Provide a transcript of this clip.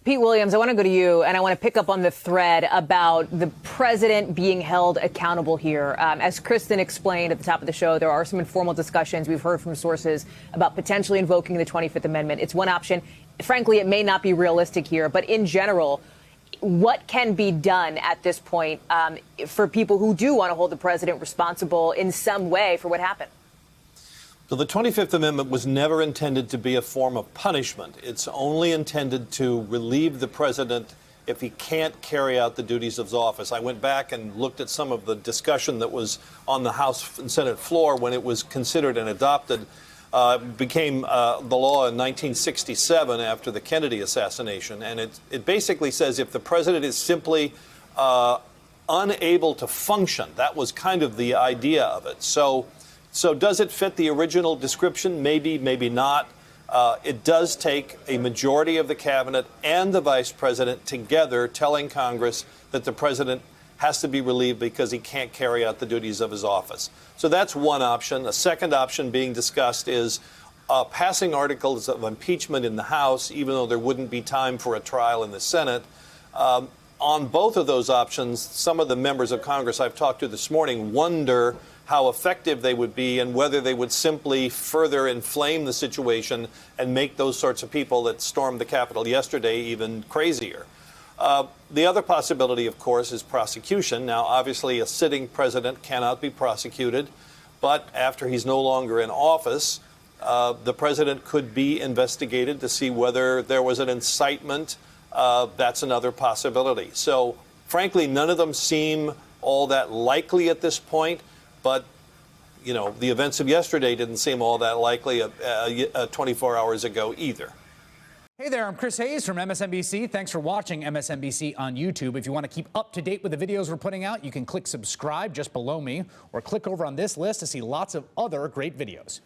Pete Williams, I want to go to you, and I want to pick up on the thread about the president being held accountable here. As Kristen explained at the top of the show, there are some informal discussions we've heard from sources about potentially invoking the 25th Amendment. It's one option. Frankly, it may not be realistic here, but in general, what can be done at this point for people who do want to hold the president responsible in some way for what happened? So the 25th Amendment was never intended to be a form of punishment. It's only intended to relieve the president if he can't carry out the duties of his office. I went back and looked at some of the discussion that was on the House and Senate floor when it was considered and adopted. Became the law in 1967 after the Kennedy assassination. And it basically says if the president is simply unable to function, that was kind of the idea of it. So does it fit the original description? Maybe, maybe not. It does take a majority of the cabinet and the vice president together telling Congress that the president has to be relieved because he can't carry out the duties of his office. So that's one option. A second option being discussed is passing articles of impeachment in the House, even though there wouldn't be time for a trial in the Senate. On both of those options, some of the members of Congress I've talked to this morning wonder how effective they would be and whether they would simply further inflame the situation and make those sorts of people that stormed the Capitol yesterday even crazier. The other possibility, of course, is prosecution. Now, obviously, a sitting president cannot be prosecuted, but after he's no longer in office, the president could be investigated to see whether there was an incitement. That's another possibility. So, frankly, none of them seem all that likely at this point. But, you know, the events of yesterday didn't seem all that likely 24 hours ago either. Hey there, I'm Chris Hayes from MSNBC. Thanks for watching MSNBC on YouTube. If you want to keep up to date with the videos we're putting out, you can click subscribe just below me or click over on this list to see lots of other great videos.